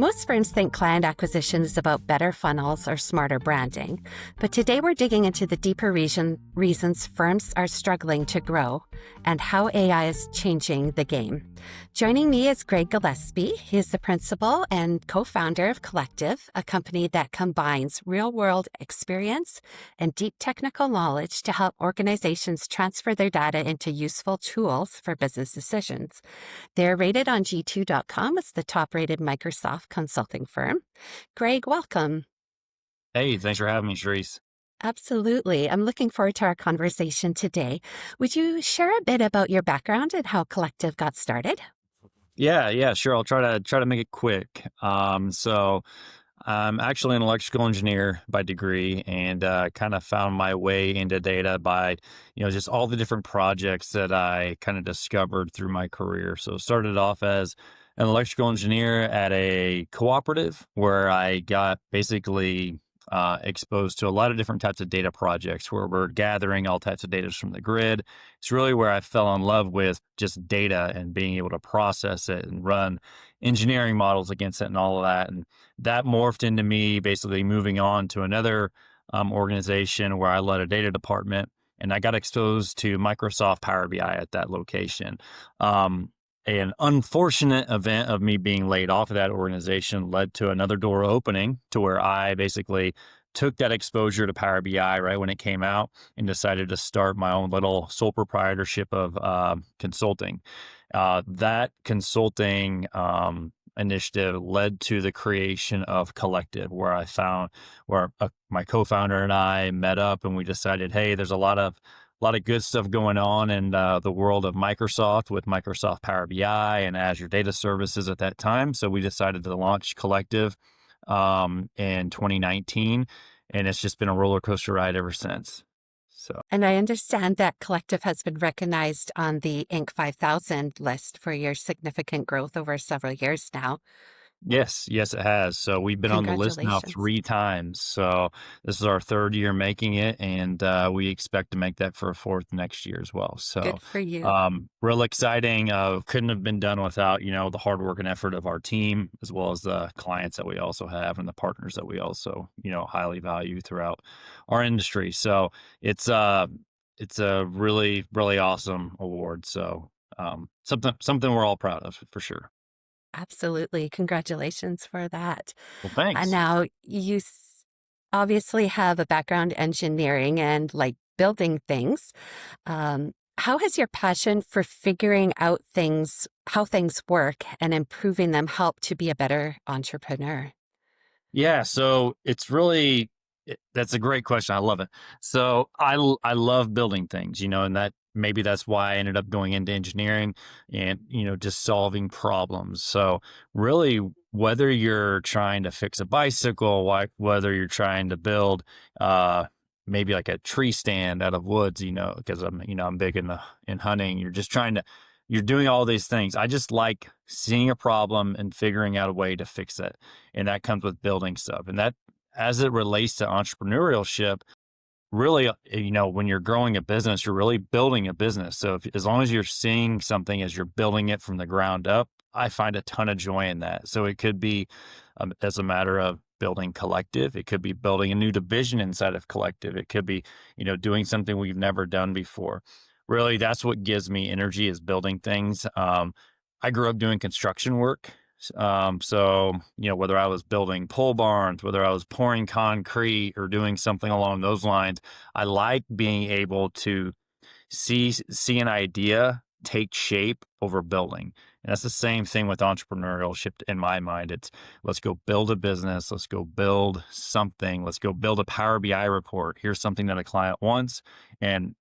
Most firms think client acquisition is about better funnels or smarter branding, but today we're digging into the deeper reasons firms are struggling to grow and how AI is changing the game. Joining me is Greg Gillespie. He is the principal and co-founder of Collectiv, a company that combines real-world experience and deep technical knowledge to help organizations transfer their data into useful tools for business decisions. They're rated on G2.com as the top-rated Microsoft consulting firm. Greg, welcome. Hey, thanks for having me, Cherise. Absolutely. I'm looking forward to our conversation today. Would you share a bit about your background and how Collectiv got started? Yeah, sure. I'll try to make it quick. So I'm actually an electrical engineer by degree, and kind of found my way into data by, just all the different projects that I kind of discovered through my career. So started off as an electrical engineer at a cooperative where I got basically exposed to a lot of different types of data projects where we're gathering all types of data from the grid. It's really where I fell in love with just data and being able to process it and run engineering models against it and all of that. And that morphed into me basically moving on to another organization where I led a data department, and I got exposed to Microsoft Power BI at that location. An unfortunate event of me being laid off of that organization led to another door opening to where I basically took that exposure to Power BI right when it came out and decided to start my own little sole proprietorship of consulting. That consulting initiative led to the creation of Collectiv, where my co-founder and I met up and we decided, hey, there's a lot of good stuff going on in the world of Microsoft with Microsoft Power BI and Azure Data Services at that time. So we decided to launch Collectiv in 2019, and it's just been a roller coaster ride ever since. So, And I understand that Collectiv has been recognized on the Inc. 5000 list for your significant growth over several years now. yes, it has. So we've been on the list now Congratulations. 3 times. So this is our third year making it, and we expect to make that for a fourth next year as well. So Good for you. real exciting. Couldn't have been done without the hard work and effort of our team, as well as the clients that we also have and the partners that we also highly value throughout our industry. So it's a really really awesome award. So something we're all proud of for sure. Absolutely. Congratulations for that. Well, And thanks. now obviously have a background in engineering and like building things. How has your passion for figuring out how things work and improving them helped to be a better entrepreneur? Yeah, so that's a great question. I love it. So I love building things, and that maybe that's why I ended up going into engineering and just solving problems. So really, whether you're trying to fix a bicycle, whether you're trying to build maybe like a tree stand out of woods, because I'm big in hunting. You're doing all these things. I just like seeing a problem and figuring out a way to fix it. And that comes with building stuff. And that, as it relates to entrepreneurship, really, when you're growing a business, you're really building a business. So as long as you're seeing something as you're building it from the ground up, I find a ton of joy in that. So it could be as a matter of building Collectiv. It could be building a new division inside of Collectiv. It could be, doing something we've never done before. Really, that's what gives me energy is building things. I grew up doing construction work. So, whether I was building pole barns, whether I was pouring concrete or doing something along those lines, I like being able to see an idea take shape over building. And that's the same thing with entrepreneurship in my mind. It's let's go build a business, let's go build something, let's go build a Power BI report. Here's something that a client wants. And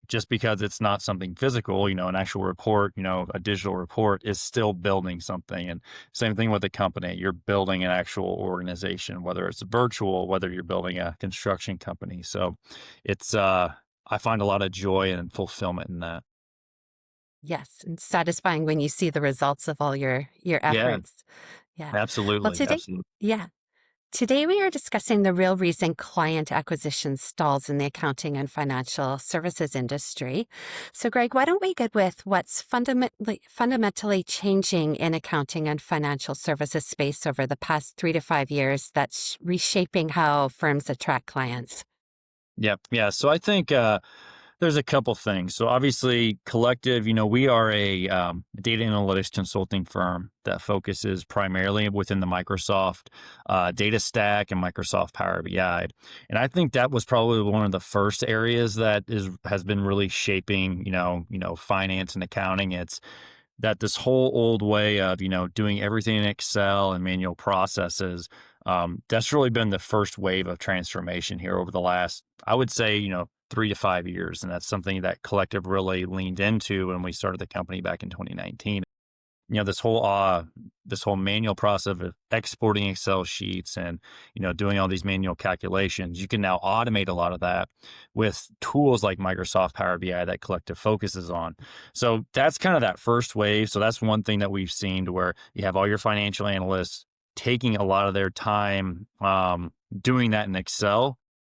just because it's not something physical, an actual report, a digital report is still building something. And same thing with the company. You're building an actual organization, whether it's virtual, whether you're building a construction company. So it's, I find a lot of joy and fulfillment in that. Yes, and satisfying when you see the results of all your Yeah, efforts. Yeah. Well, absolutely. today, Absolutely. yeah. Today, we are discussing the real reason client acquisition stalls in the accounting and financial services industry. So, Greg, why don't we get with what's fundamentally changing in accounting and financial services space over the past 3 to 5 years that's reshaping how firms attract clients? Yep. Yeah. So I think there's a couple things. So obviously, Collectiv, we are a data analytics consulting firm that focuses primarily within the Microsoft data stack and Microsoft Power BI. And I think that was probably one of the first areas that has been really shaping, finance and accounting. It's that this whole old way of doing everything in Excel and manual processes, that's really been the first wave of transformation here over the last, I would say, 3 to 5 years. And that's something that Collective really leaned into when we started the company back in 2019. This whole manual process of exporting Excel sheets and doing all these manual calculations. You can now automate a lot of that with tools like Microsoft Power BI that Collective focuses on. So that's kind of that first wave. So that's one thing that we've seen, to where you have all your financial analysts taking a lot of their time doing that in Excel,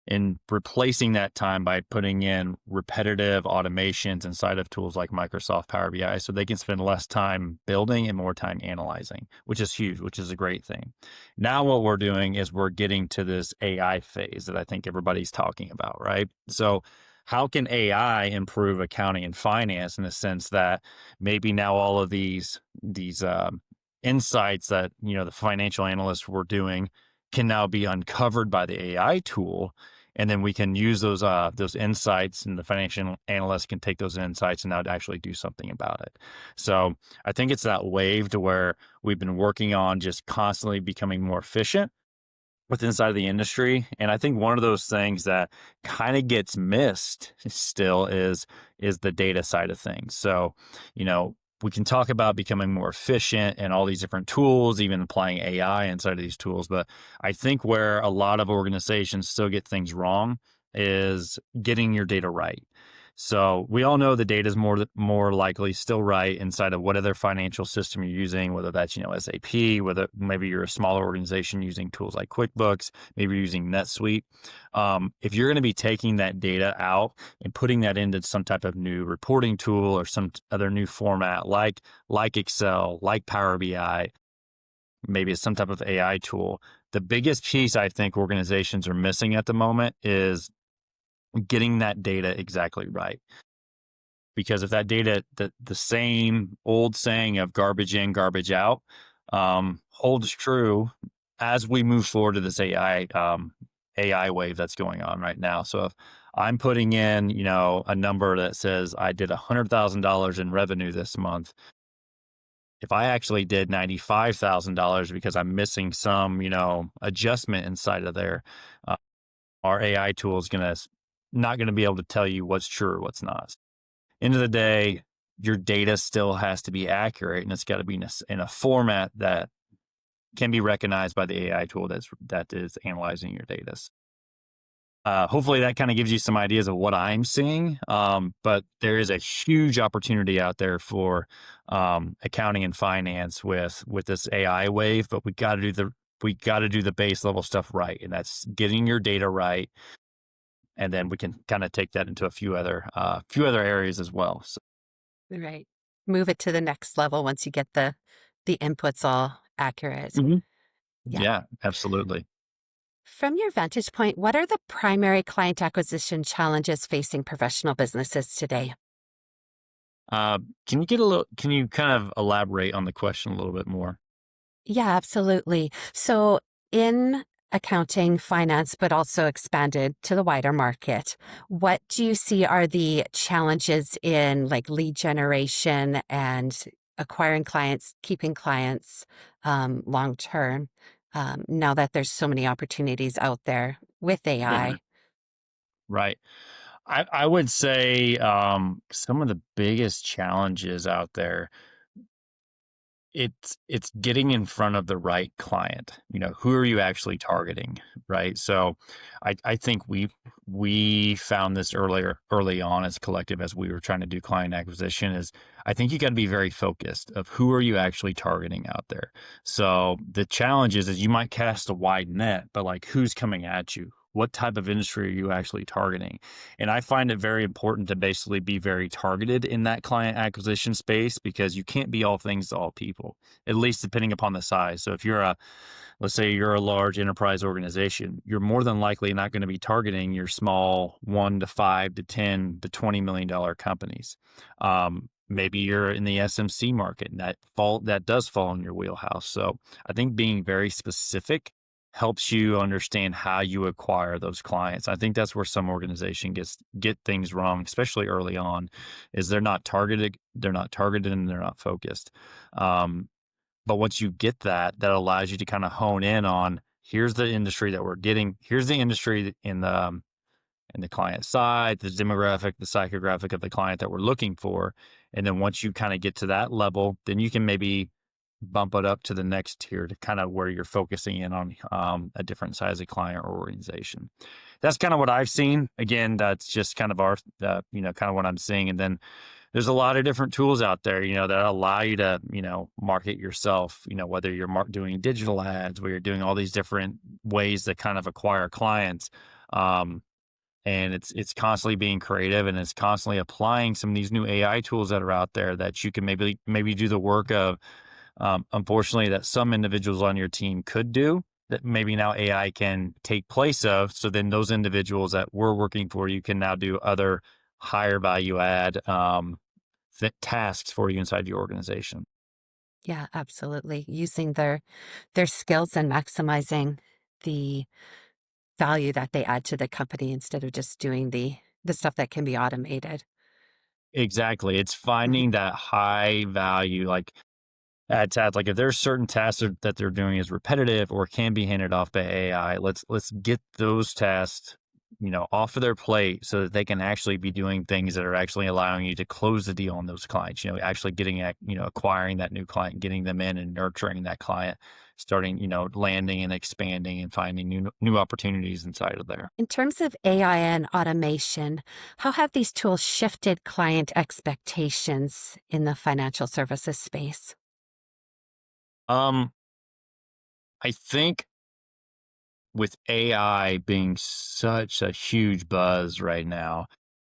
and replacing that time by putting in repetitive automations inside of tools like Microsoft Power BI, so they can spend less time building and more time analyzing, which is huge, which is a great thing. Now what we're doing is we're getting to this AI phase that I think everybody's talking about, right? So how can AI improve accounting and finance, in the sense that maybe now all of these insights that the financial analysts were doing can now be uncovered by the AI tool, and then we can use those insights, and the financial analyst can take those insights and now actually do something about it. So I think it's that wave to where we've been working on just constantly becoming more efficient with inside of the industry. And I think one of those things that kind of gets missed still is the data side of things. So, we can talk about becoming more efficient and all these different tools, even applying AI inside of these tools. But I think where a lot of organizations still get things wrong is getting your data right. So we all know the data is more likely still right inside of whatever financial system you're using, whether that's SAP, whether maybe you're a smaller organization using tools like QuickBooks, maybe you're using NetSuite. If you're going to be taking that data out and putting that into some type of new reporting tool or some other new format, like Excel, like Power BI, maybe it's some type of AI tool, the biggest piece I think organizations are missing at the moment is getting that data exactly right. Because if that data, the same old saying of garbage in, garbage out, holds true as we move forward to this AI wave that's going on right now. So if I'm putting in, a number that says I did $100,000 in revenue this month, if I actually did $95,000 because I'm missing some, adjustment inside of there, our AI tool is not going to be able to tell you what's true or what's not. End of the day, your data still has to be accurate, and it's got to be in a format that can be recognized by the AI tool that is analyzing your data. Hopefully that kind of gives you some ideas of what I'm seeing. But there is a huge opportunity out there for accounting and finance with this AI wave. But we got to do the base level stuff right, and that's getting your data right. And then we can kind of take that into a few other areas as well. So, Right. Move it to the next level once you get the inputs all accurate. Mhm. Yeah. Yeah, absolutely. From your vantage point, what are the primary client acquisition challenges facing professional businesses today? Can you kind of elaborate on the question a little bit more? Yeah, absolutely. So, in accounting, finance, but also expanded to the wider market, what do you see are the challenges in like lead generation and acquiring clients, keeping clients long term? Now that there's so many opportunities out there with Yeah. AI. Right. I would say some of the biggest challenges out there. It's getting in front of the right client. Who are you actually targeting, right? So I think we found this early on as Collective, as we were trying to do client acquisition, is I think you got to be very focused of who are you actually targeting out there. So the challenge is you might cast a wide net, but like, who's coming at you? What type of industry are you actually targeting? And I find it very important to basically be very targeted in that client acquisition space, because you can't be all things to all people, at least depending upon the size. So if let's say you're a large enterprise organization, you're more than likely not going to be targeting your small 1 to 5 to 10 to $20 million companies. Maybe you're in the SMC market, and that does fall in your wheelhouse. So I think being very specific helps you understand how you acquire those clients. I think that's where some organization get things wrong, especially early on, is they're not targeted and they're not focused. But once you get that allows you to kind of hone in on, here's the industry that we're getting, here's the industry in the client side, the demographic, the psychographic of the client that we're looking for. And then once you kind of get to that level, then you can maybe bump it up to the next tier to kind of where you're focusing in on a different size of client or organization. That's kind of what I've seen. Again, that's just kind of kind of what I'm seeing. And then there's a lot of different tools out there, that allow you to, market yourself, whether you're doing digital ads, where you're doing all these different ways to kind of acquire clients. And it's constantly being creative, and it's constantly applying some of these new AI tools that are out there that you can maybe do the work of, unfortunately, that some individuals on your team could do, that maybe now AI can take place of. So then those individuals that were working for you can now do other higher value add tasks for you inside your organization. Yeah, absolutely. Using their skills and maximizing the value that they add to the company instead of just doing the stuff that can be automated. Exactly. It's Mhm. finding that high value, like add tasks. Like if there's certain tasks that they're doing is repetitive or can be handed off by AI, let's get those tasks, off of their plate so that they can actually be doing things that are actually allowing you to close the deal on those clients, actually getting at, acquiring that new client, getting them in and nurturing that client, starting, landing and expanding and finding new opportunities inside of there. In terms of AI and automation, how have these tools shifted client expectations in the financial services space? Um, I think with AI being such a huge buzz right now,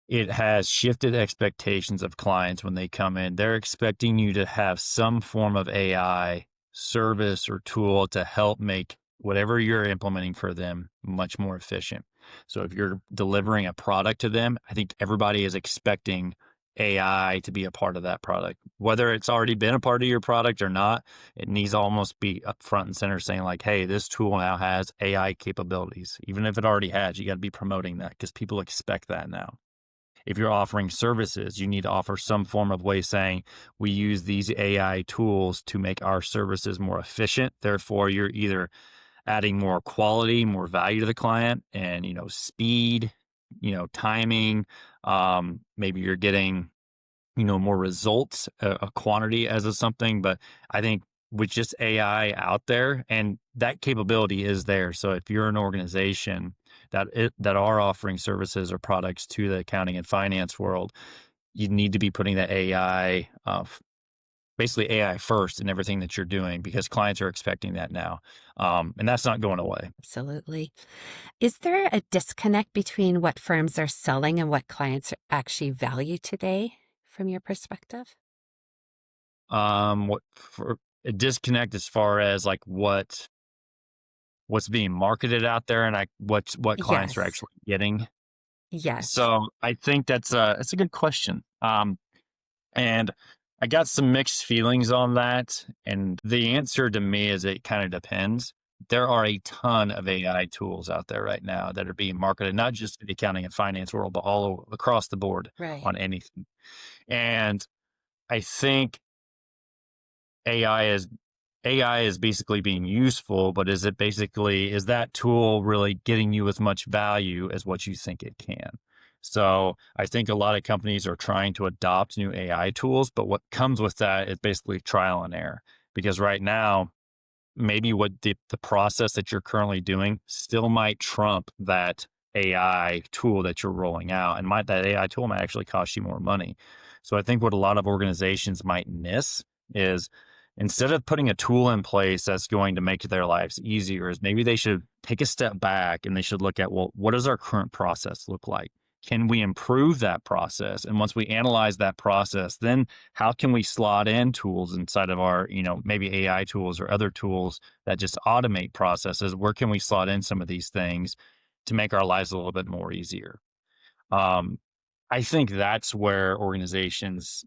it has shifted expectations of clients when they come in. They're expecting you to have some form of AI service or tool to help make whatever you're implementing for them much more efficient. So if you're delivering a product to them, I think everybody is expecting AI to be a part of that product. Whether it's already been a part of your product or not, it needs to almost be up front and center saying like, hey, this tool now has AI capabilities. Even if it already has, you got to be promoting that because people expect that now. If you're offering services, you need to offer some form of way saying, we use these AI tools to make our services more efficient. Therefore, you're either adding more quality, more value to the client and, speed, timing. Maybe you're getting, more results, a quantity as of something. But I think with just AI out there, and that capability is there. So if you're an organization that are offering services or products to the accounting and finance world, you need to be putting that AI, basically AI first in everything that you're doing, because clients are expecting that now. And that's not going away. Absolutely. Is there a disconnect between what firms are selling and what clients actually value today from your perspective? What for a disconnect as far as like what's being marketed out there and what clients are Yes. actually getting. Yes. So I think that's a good question. And I got some mixed feelings on that. And the answer to me is it kind of depends. There are a ton of AI tools out there right now that are being marketed, not just to the accounting and finance world, but across the board Right. on anything. And I think AI is AI is basically being useful, but is that tool really getting you as much value as what you think it can? So I think a lot of companies are trying to adopt new AI tools, but what comes with that is basically trial and error. because right now, maybe what the process that you're currently doing still might trump that AI tool that you're rolling out, and that AI tool might actually cost you more money. So I think what a lot of organizations might miss is, instead of putting a tool in place that's going to make their lives easier, is maybe they should take a step back and they should look at, well, what does our current process look like? Can we improve that process? And once we analyze that process, then how can we slot in tools inside of our, maybe AI tools or other tools that just automate processes? Where can we slot in some of these things to make our lives a little bit more easier? Um, I think that's where organizations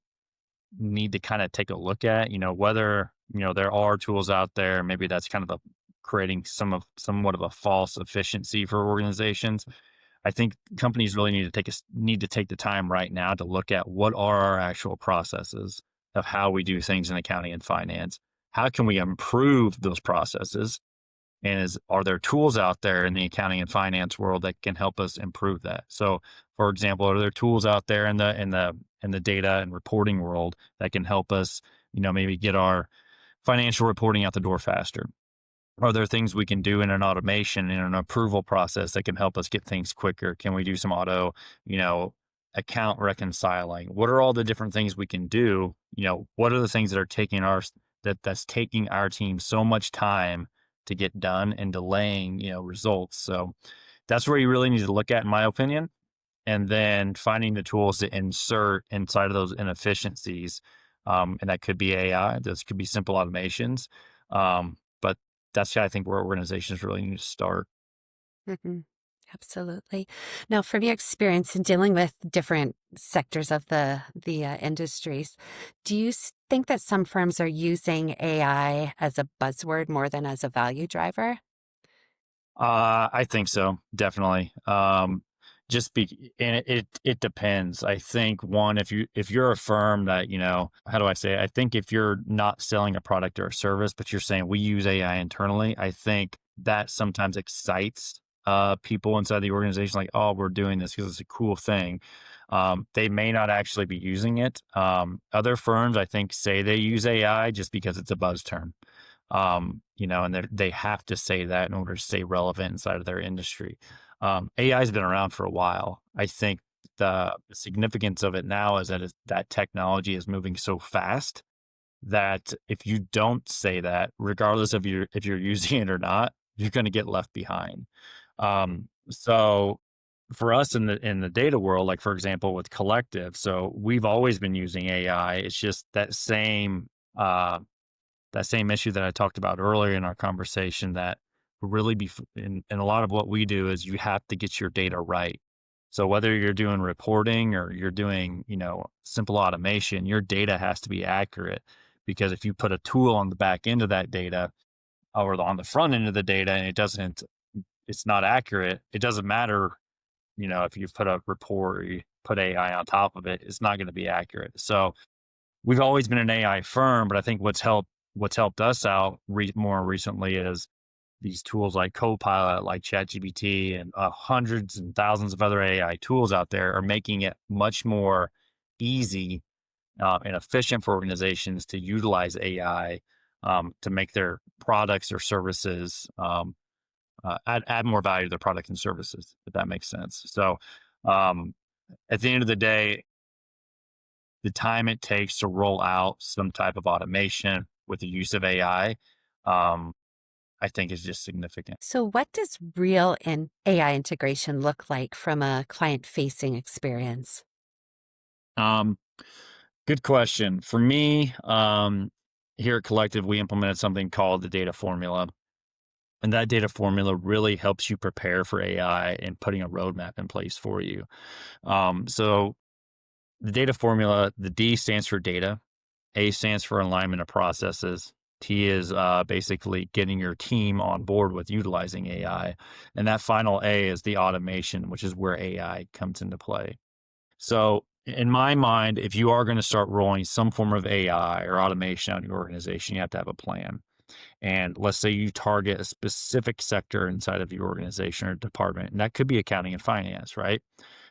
need to kind of take a look at, whether, there are tools out there. Maybe that's kind of creating somewhat of a false efficiency for organizations. I think companies really need to take the time right now to look at what are our actual processes of how we do things in accounting and finance. How can we improve those processes? And are there tools out there in the accounting and finance world that can help us improve that? So, for example, are there tools out there in the data and reporting world that can help us, maybe get our financial reporting out the door faster? Are there things we can do in an automation, in an approval process that can help us get things quicker? Can we do some auto, you know, account reconciling? What are all the different things we can do? What are the things that are that's taking our team so much time to get done and delaying, results? So that's where you really need to look at, in my opinion, and then finding the tools to insert inside of those inefficiencies. And that could be AI, this could be simple automations. But that's, I think, where organizations really need to start. Hmm. Absolutely. Now, from your experience in dealing with different sectors of the industries, do you think that some firms are using AI as a buzzword more than as a value driver? I think so, definitely. And it depends. I think, one, if you're a firm that, how do I say it? I think if you're not selling a product or a service, but you're saying we use AI internally, I think that sometimes excites people inside the organization, like, oh, we're doing this because it's a cool thing. They may not actually be using it. Other firms, I think, say they use AI just because it's a buzz term. And they have to say that in order to stay relevant inside of their industry. AI has been around for a while. I think the significance of it now is that technology is moving so fast that if you don't say that, regardless of if you're using it or not, you're going to get left behind. So for us in the data world, like, for example, with Collectiv, so we've always been using AI. It's just uh, that same issue that I talked about earlier in our conversation, that really in a lot of what we do is you have to get your data right. So whether you're doing reporting or you're doing, simple automation, your data has to be accurate, because if you put a tool on the back end of that data or on the front end of the data and it's not accurate, it doesn't matter, if you put a report or you put AI on top of it, it's not going to be accurate. So we've always been an AI firm, but I think what's helped us out more recently is these tools like Copilot, like ChatGPT, and hundreds and thousands of other AI tools out there are making it much more easy and efficient for organizations to utilize AI to make their products or services add more value to their product and services, if that makes sense. So um, at the end of the day, the time it takes to roll out some type of automation with the use of AI, um, I think is just significant. So, what does real AI integration look like from a client facing experience? Um, Good question. For me, here at Collective, we implemented something called the data formula. And that data formula really helps you prepare for AI and putting a roadmap in place for you. So the data formula, the D stands for data, A stands for alignment of processes. T is basically getting your team on board with utilizing AI. And that final A is the automation, which is where AI comes into play. So, in my mind, if you are going to start rolling some form of AI or automation out in your organization, you have to have a plan. And let's say you target a specific sector inside of your organization or department, and that could be accounting and finance, right?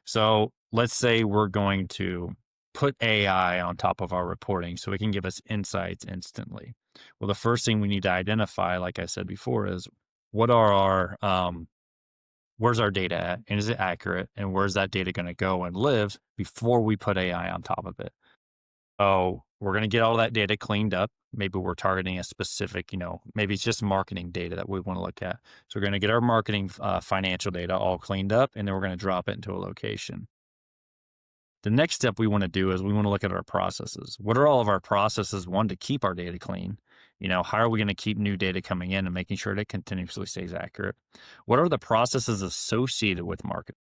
So let's say we're going to put AI on top of our reporting so it can give us insights instantly? Well, the first thing we need to identify, like I said before, is what are where's our data at, and is it accurate, and where's that data going to go and live before we put AI on top of it? Oh, we're going to get all that data cleaned up. Maybe we're targeting a specific, maybe it's just marketing data that we want to look at. So we're going to get our marketing financial data all cleaned up, and then we're going to drop it into a location. The next step we want to do is we want to look at our processes. What are all of our processes, one, to keep our data clean? How are we going to keep new data coming in and making sure that it continuously stays accurate? What are the processes associated with marketing?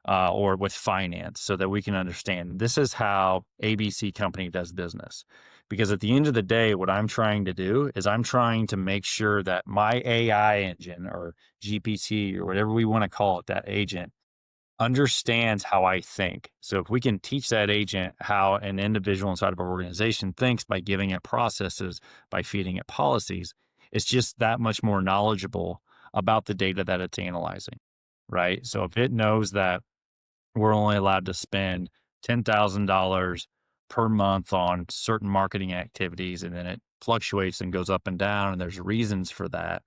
Or with finance, so that we can understand this is how ABC company does business. Because at the end of the day, what I'm trying to do is I'm trying to make sure that my AI engine or GPT or whatever we want to call it, that agent, understands how I think. So if we can teach that agent how an individual inside of our organization thinks by giving it processes, by feeding it policies, it's just that much more knowledgeable about the data that it's analyzing, right? So if it knows that we're only allowed to spend $10,000 per month on certain marketing activities, and then it fluctuates and goes up and down, and there's reasons for that,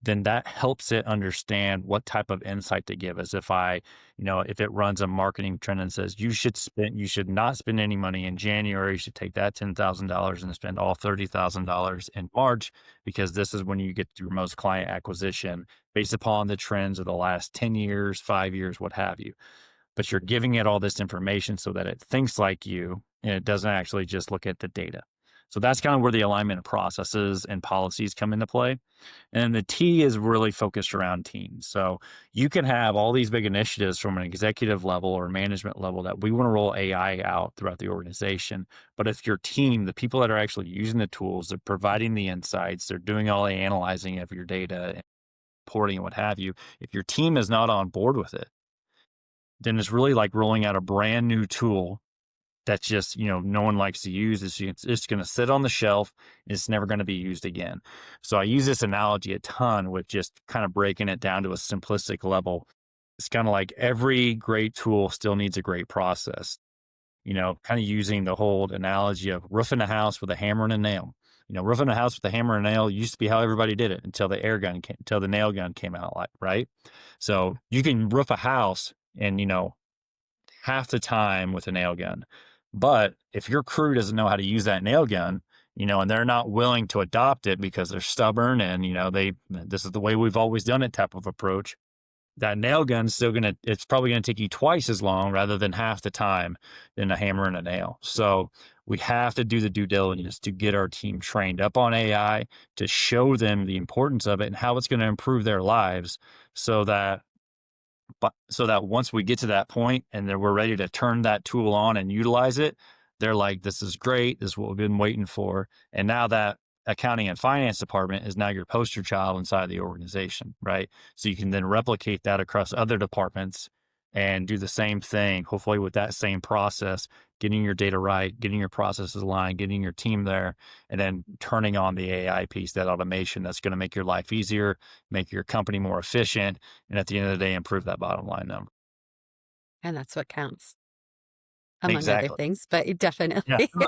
then that helps it understand what type of insight to give us. If it runs a marketing trend and says you should not spend any money in January, you should take that $10,000 and spend all $30,000 in March, because this is when you get your most client acquisition based upon the trends of the last 10 years, 5 years, what have you. But you're giving it all this information so that it thinks like you, and it doesn't actually just look at the data. So that's kind of where the alignment of processes and policies come into play. And the T is really focused around teams. So you can have all these big initiatives from an executive level or management level that we want to roll AI out throughout the organization. But if your team, the people that are actually using the tools, they're providing the insights, they're doing all the analyzing of your data and reporting and what have you, if your team is not on board with it, then it's really like rolling out a brand new tool that's just, no one likes to use. It's going to sit on the shelf. It's never going to be used again. So I use this analogy a ton with just kind of breaking it down to a simplistic level. It's kind of like every great tool still needs a great process, kind of using the whole analogy of roofing a house with a hammer and a nail. Roofing a house with a hammer and a nail used to be how everybody did it until the nail gun came out, right? So you can roof a house and, half the time with a nail gun. But if your crew doesn't know how to use that nail gun, and they're not willing to adopt it because they're stubborn and, this is the way we've always done it type of approach, that nail gun's it's probably going to take you twice as long rather than half the time than a hammer and a nail. So we have to do the due diligence to get our team trained up on AI, to show them the importance of it and how it's going to improve their lives, so that once we get to that point and then we're ready to turn that tool on and utilize it, they're like, this is great. This is what we've been waiting for. And now that accounting and finance department is now your poster child inside the organization, right? So you can then replicate that across other departments and do the same thing, hopefully with that same process, getting your data right, getting your processes aligned, getting your team there, and then turning on the AI piece, that automation that's going to make your life easier, make your company more efficient, and at the end of the day, improve that bottom line number. And that's what counts, among other Exactly. things, but it Yeah. definitely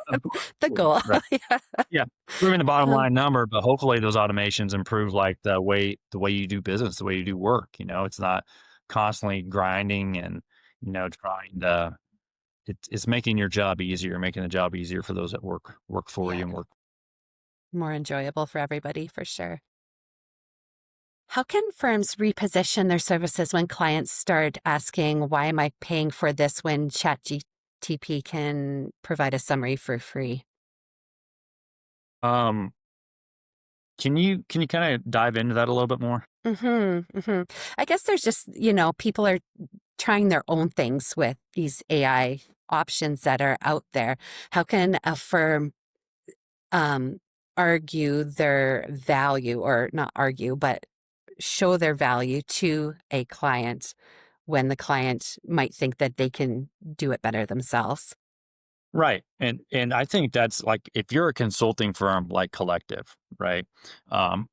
Of course. the goal. Right. Yeah. Yeah. Improving the bottom Um, line number, but hopefully those automations improve like the way you do business, the way you do work. It's not constantly grinding and, trying to it's making your job easier, making the job easier for those that work for you yeah, and work. more enjoyable for everybody, for sure. How can firms reposition their services when clients start asking, why am I paying for this when ChatGTP can provide a summary for free? Um, can you kind of dive into that a little bit more? I guess there's just, people are trying their own things with these AI options that are out there. How can a firm um, argue their value, or not argue, but show their value to a client when the client might think that they can do it better themselves? Right. And I think that's like if you're a consulting firm like Collective, right? Um,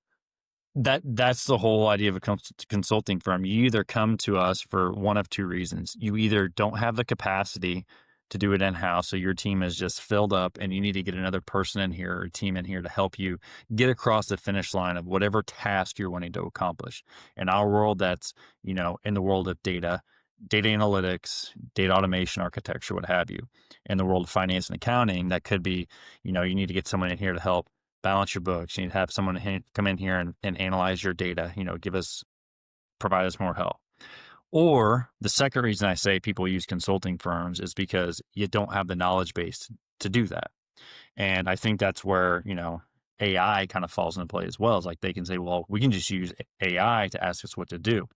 that's the whole idea of a consulting firm. You either come to us for one of two reasons. You either don't have the capacity to do it in-house. So your team is just filled up and you need to get another person in here or team in here to help you get across the finish line of whatever task you're wanting to accomplish. In our world, that's, in the world of data analytics, data automation, architecture, what have you. In the world of finance and accounting, that could be, you need to get someone in here to help balance your books. You need to have someone come in here and analyze your data, provide us more help. Or the second reason I say people use consulting firms is because you don't have the knowledge base to do that. And I think that's where, AI kind of falls into play as well. Is like they can say, well, we can just use AI to ask us what to do.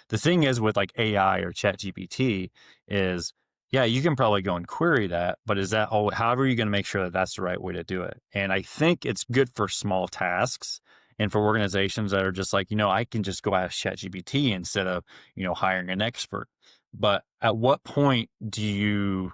The thing is with like AI or chat GPT is, yeah, you can probably go and query that, but is that all, however are you going to make sure that that's the right way to do it? And I think it's good for small tasks and for organizations that are just like, I can just go ask chat GPT instead of, hiring an expert. But at what point do you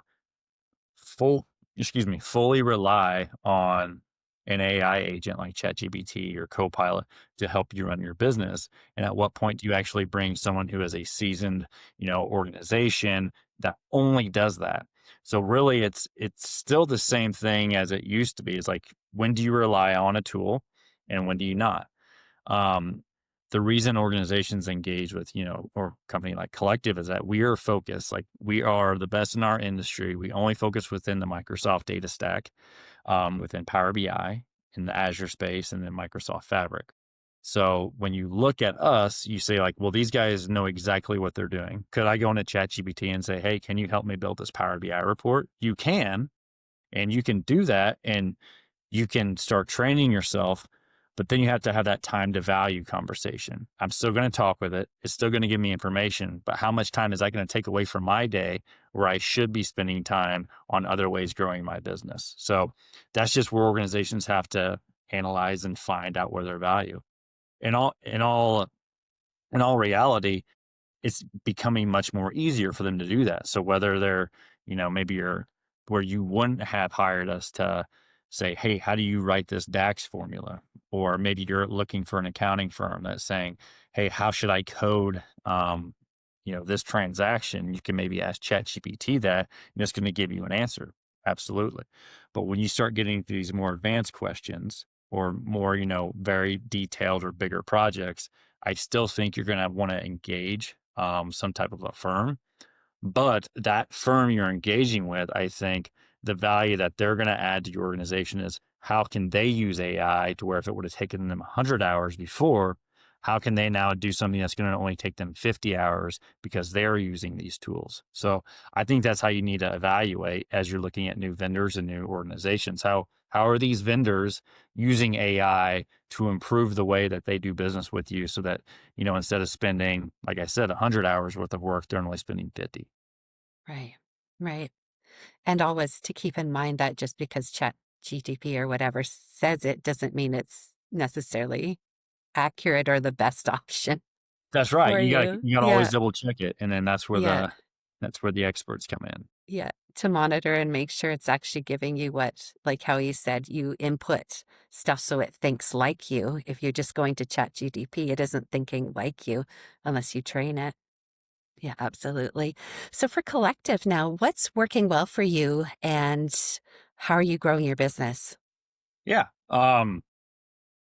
fully rely on an AI agent like ChatGPT or Copilot to help you run your business? And at what point do you actually bring someone who is a seasoned, organization that only does that? So really it's still the same thing as it used to be. It's like, when do you rely on a tool and when do you not? Um, the reason organizations engage with, or a company like Collectiv is that we are focused, like we are the best in our industry. We only focus within the Microsoft data stack, within Power BI, in the Azure space, and then Microsoft Fabric. So when you look at us, you say like, well, these guys know exactly what they're doing. Could I go into ChatGPT and say, hey, can you help me build this Power BI report? You can, and you can do that. And you can start training yourself, but then you have to have that time to value conversation. I'm still going to talk with it. It's still going to give me information, but how much time is that going to take away from my day where I should be spending time on other ways growing my business? So that's just where organizations have to analyze and find out where their value. In all reality, it's becoming much more easier for them to do that. So whether they're, maybe you're where you wouldn't have hired us to say, hey, how do you write this DAX formula? Or maybe you're looking for an accounting firm that's saying, hey, how should I code, this transaction? You can maybe ask ChatGPT that, and it's going to give you an answer. Absolutely. But when you start getting to these more advanced questions or more, very detailed or bigger projects, I still think you're going to want to engage some type of a firm. But that firm you're engaging with, I think the value that they're going to add to your organization is how can they use AI to where if it would have taken them 100 hours before, how can they now do something that's going to only take them 50 hours because they're using these tools? So I think that's how you need to evaluate as you're looking at new vendors and new organizations. How are these vendors using AI to improve the way that they do business with you so that, instead of spending, like I said, 100 hours worth of work, they're only spending 50. Right. Right. And always to keep in mind that just because Chat GTP or whatever says it doesn't mean it's necessarily accurate or the best option That's right. for you. You gotta always Yeah. double check it. And then Yeah. that's where the experts come in. Yeah. To monitor and make sure it's actually giving you what, like how you said, you input stuff so it thinks like you. If you're just going to Chat GTP, it isn't thinking like you unless you train it. Yeah, absolutely. So for Collective now, what's working well for you and how are you growing your business? Yeah.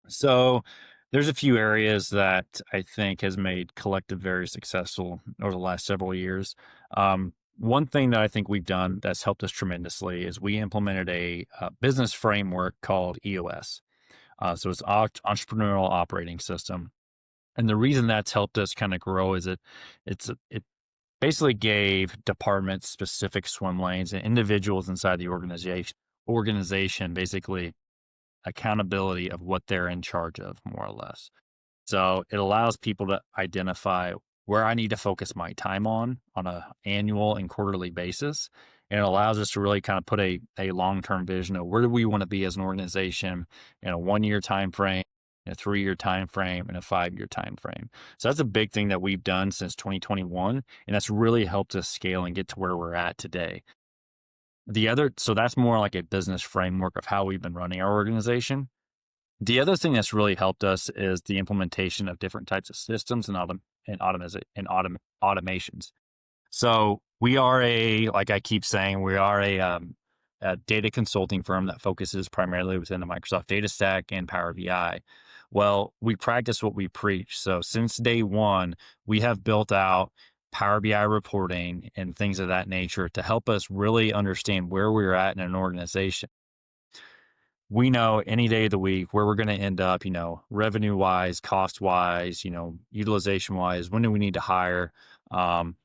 So there's a few areas that I think has made Collective very successful over the last several years. One thing that I think we've done that's helped us tremendously is we implemented a business framework called EOS. So it's entrepreneurial operating system. And the reason that's helped us kind of grow is it basically gave departments specific swim lanes and individuals inside the organization basically accountability of what they're in charge of, more or less. So it allows people to identify where I need to focus my time on a annual and quarterly basis. And it allows us to really kind of put a long-term vision of where do we want to be as an organization in a 1-year time frame, in a 3-year time frame, and a 5-year time frame. So that's a big thing that we've done since 2021, and that's really helped us scale and get to where we're at today. So that's more like a business framework of how we've been running our organization. The other thing that's really helped us is the implementation of different types of systems and automations. So We are like I keep saying, we are a data consulting firm that focuses primarily within the Microsoft data stack and Power BI. Well, we practice what we preach. So since day one, we have built out Power BI reporting and things of that nature to help us really understand where we're at in an organization. We know any day of the week where we're going to end up, revenue wise, cost wise, utilization wise, when do we need to hire,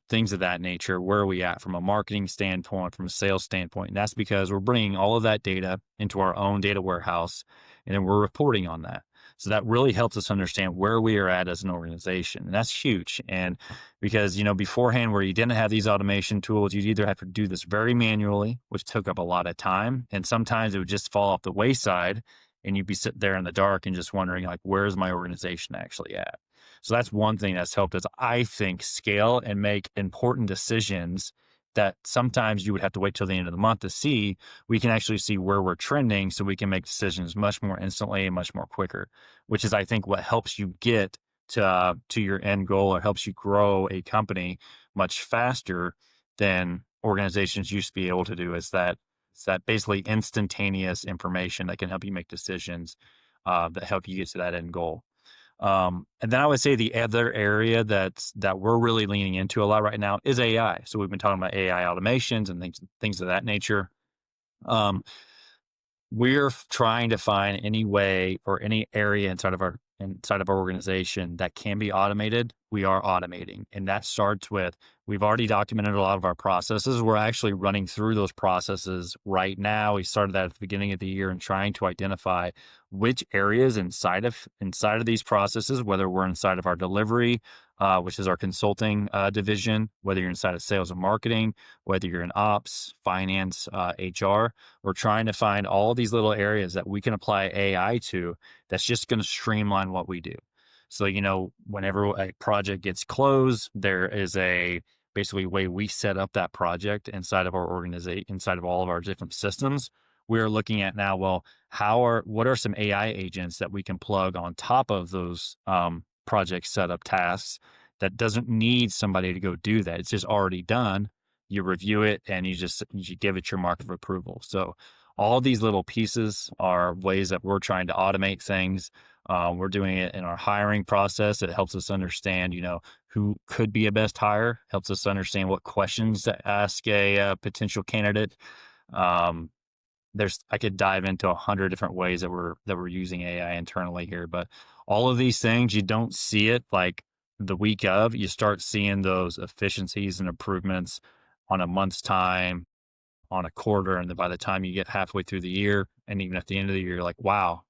things of that nature. Where are we at from a marketing standpoint, from a sales standpoint? And that's because we're bringing all of that data into our own data warehouse and then we're reporting on that. So that really helps us understand where we are at as an organization. And that's huge. And because, beforehand where you didn't have these automation tools, you'd either have to do this very manually, which took up a lot of time. And sometimes it would just fall off the wayside and you'd be sitting there in the dark and just wondering like, where's my organization actually at? So that's one thing that's helped us, I think, scale and make important decisions that sometimes you would have to wait till the end of the month to see. We can actually see where we're trending so we can make decisions much more instantly and much more quicker, which is, I think, what helps you get to your end goal or helps you grow a company much faster than organizations used to be able to do. It's that basically instantaneous information that can help you make decisions that help you get to that end goal. And then I would say the other area that we're really leaning into a lot right now is AI. So we've been talking about AI automations and things of that nature. Um, we're trying to find any way or any area inside of our organization that can be automated. We are automating, and that starts with we've already documented a lot of our processes. We're actually running through those processes right now. We started that at the beginning of the year and trying to identify which areas inside of these processes, whether we're inside of our delivery, which is our consulting division, whether you're inside of sales and marketing, whether you're in ops, finance, HR. We're trying to find all these little areas that we can apply AI to that's just going to streamline what we do. So, whenever a project gets closed, there is a basically way we set up that project inside of our organization, inside of all of our different systems. We're looking at now, well, what are some AI agents that we can plug on top of those project setup tasks that doesn't need somebody to go do that. It's just already done. You review it and you give it your mark of approval. So all these little pieces are ways that we're trying to automate things. We're doing it in our hiring process. It helps us understand, who could be a best hire, helps us understand what questions to ask a potential candidate. Um, I could dive into 100 different ways that we're using AI internally here, but all of these things, you don't see it like the week of. You start seeing those efficiencies and improvements on a month's time, on a quarter, and then by the time you get halfway through the year, and even at the end of the year, you're like, wow,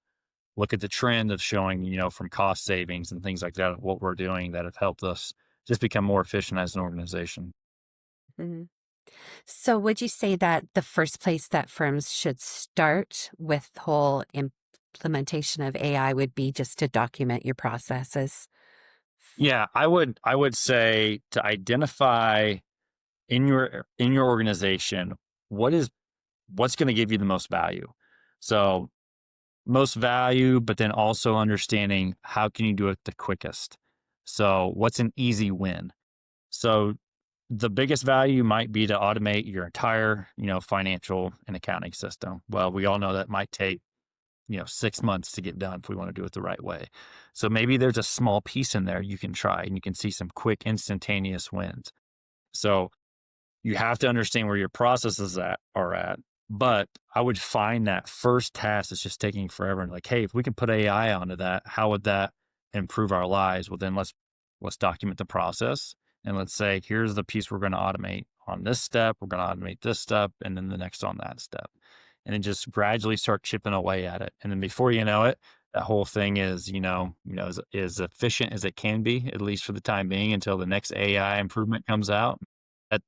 look at the trend of showing, from cost savings and things like that, what we're doing that have helped us just become more efficient as an organization. Mhm. So, would you say that the first place that firms should start with the whole implementation of AI would be just to document your processes? Yeah, I would say to identify in your organization what's going to give you the most value. So most value, but then also understanding how can you do it the quickest. So what's an easy win? So the biggest value might be to automate your entire, financial and accounting system. Well, we all know that might take, 6 months to get done if we want to do it the right way. So maybe there's a small piece in there you can try and you can see some quick instantaneous wins. So you have to understand where your processes are at. But I would find that first task is just taking forever. And like, hey, if we can put AI onto that, how would that improve our lives? Well, then let's document the process and let's say, here's the piece we're going to automate on this step. We're going to automate this step, and then the next on that step, and then just gradually start chipping away at it. And then before you know it, that whole thing is, as efficient as it can be, at least for the time being, until the next AI improvement comes out.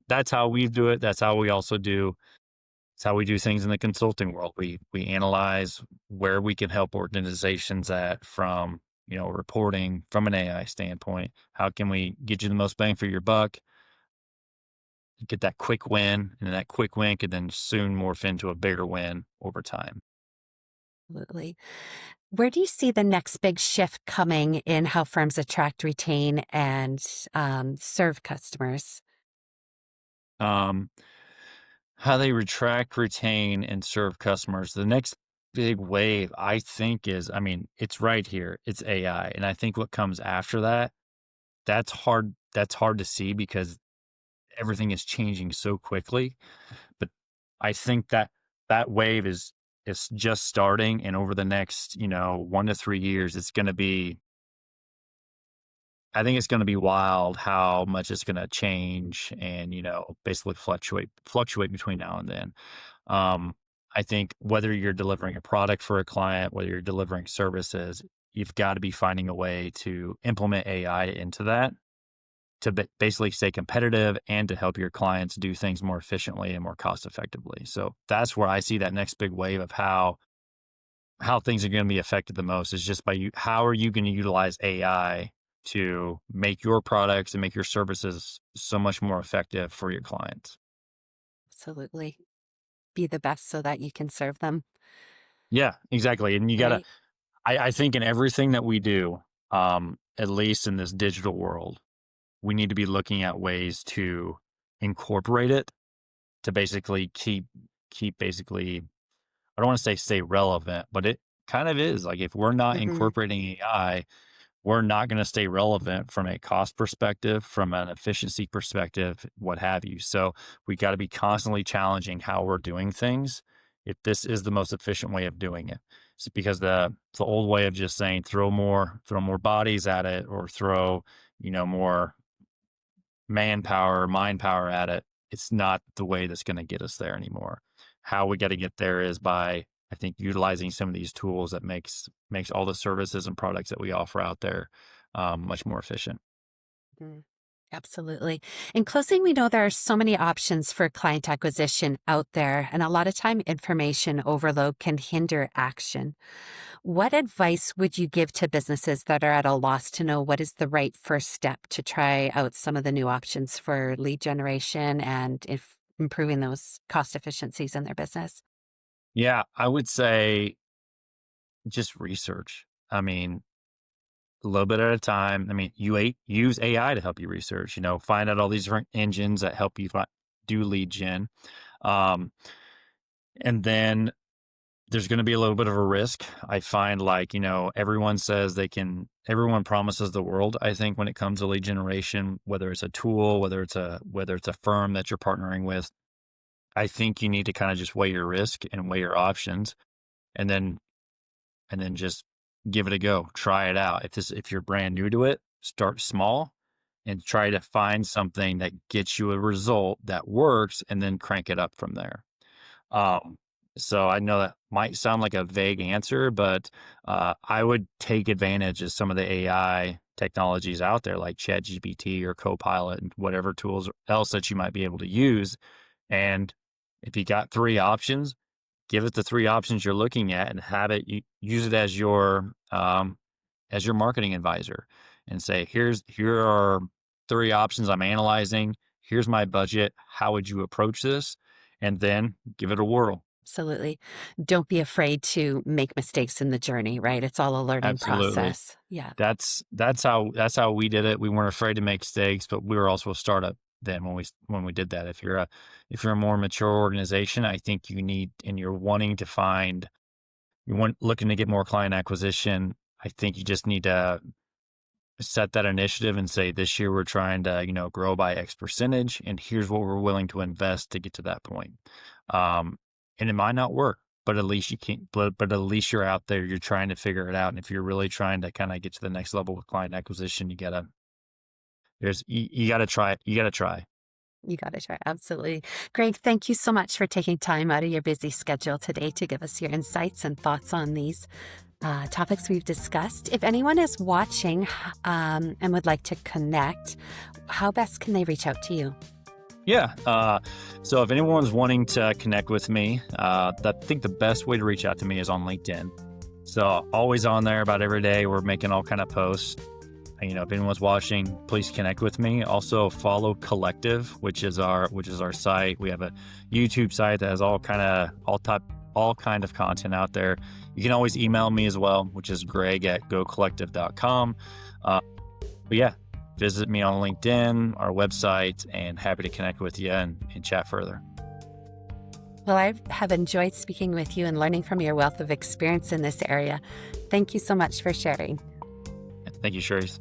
That's how we do it. That's how we also do. It's how we do things in the consulting world. We analyze where we can help organizations at from reporting from an AI standpoint. How can we get you the most bang for your buck? Get that quick win, and that quick win could then soon morph into a bigger win over time. Absolutely. Where do you see the next big shift coming in how firms attract, retain, and serve customers? um, how they attract, retain, and serve customers. The next big wave, I think, is, I mean, it's right here. It's AI, and I think what comes after that, that's hard. That's hard to see because everything is changing so quickly. But I think that that wave is just starting, and over the next 1 to 3 years, it's going to be. I think it's going to be wild how much it's going to change, and basically fluctuate between now and then. Um, I think whether you're delivering a product for a client, whether you're delivering services, you've got to be finding a way to implement AI into that to basically stay competitive and to help your clients do things more efficiently and more cost effectively. So that's where I see that next big wave of how things are going to be affected the most is just by you. How are you going to utilize AI to make your products and make your services so much more effective for your clients? Absolutely. Be the best so that you can serve them, Yeah, exactly. And you got to, right? I think in everything that we do, at least in this digital world, we need to be looking at ways to incorporate it to basically keep basically, I don't want to say stay relevant, but it kind of is. Like if we're not Hmm. incorporating AI, we're not going to stay relevant from a cost perspective, from an efficiency perspective, what have you. So we got to be constantly challenging how we're doing things. If this is the most efficient way of doing it, it's because the old way of just saying throw more bodies at it or throw more manpower, mind power at it, it's not the way that's going to get us there anymore. How we got to get there is by, I think, utilizing some of these tools that makes all the services and products that we offer out there much more efficient. Mm, absolutely. In closing, we know there are so many options for client acquisition out there, and a lot of time information overload can hinder action. What advice would you give to businesses that are at a loss to know what is the right first step to try out some of the new options for lead generation and if improving those cost efficiencies in their business? Yeah, I would say just research. I mean, a little bit at a time. I mean, use AI to help you research. Find out all these different engines that help you do lead gen, um, and then there's going to be a little bit of a risk. I find everyone promises the world, I think, when it comes to lead generation, whether it's a tool, whether it's a firm that you're partnering with. I think you need to kind of just weigh your risk and weigh your options and then just give it a go. Try it out. If you're brand new to it, start small and try to find something that gets you a result that works and then crank it up from there. Um, so I know that might sound like a vague answer, but I would take advantage of some of the AI technologies out there like ChatGPT or Copilot and whatever tools else that you might be able to use. And if you got three options, give it the three options you're looking at and have it use it as your marketing advisor and say, here are three options I'm analyzing. Here's my budget. How would you approach this? And then give it a whirl. Absolutely. Don't be afraid to make mistakes in the journey, right? It's all a learning Absolutely. process. Yeah. That's how we did it. We weren't afraid to make mistakes, but we were also a startup then when we did that. If you're a more mature organization, I think you need and you're wanting to find you want looking to get more client acquisition. I think you just need to set that initiative and say this year we're trying to grow by X percentage, and here's what we're willing to invest to get to that point. Um, and it might not work, but at least you can. But at least you're out there. You're trying to figure it out. And if you're really trying to kind of get to the next level with client acquisition, you gotta try it. You gotta try. You got to try. Absolutely. Greg, thank you so much for taking time out of your busy schedule today to give us your insights and thoughts on these topics we've discussed. If anyone is watching and would like to connect, how best can they reach out to you? Yeah. So if anyone's wanting to connect with me, I think the best way to reach out to me is on LinkedIn. So always on there about every day. We're making all kind of posts. If anyone's watching, please connect with me. Also follow Collectiv, which is our site. We have a YouTube site that has all kind of content out there. You can always email me as well, which is greg@gocollectiv.com. But yeah, visit me on LinkedIn, our website, and happy to connect with you and chat further. Well, I have enjoyed speaking with you and learning from your wealth of experience in this area. Thank you so much for sharing. Thank you, Cherise.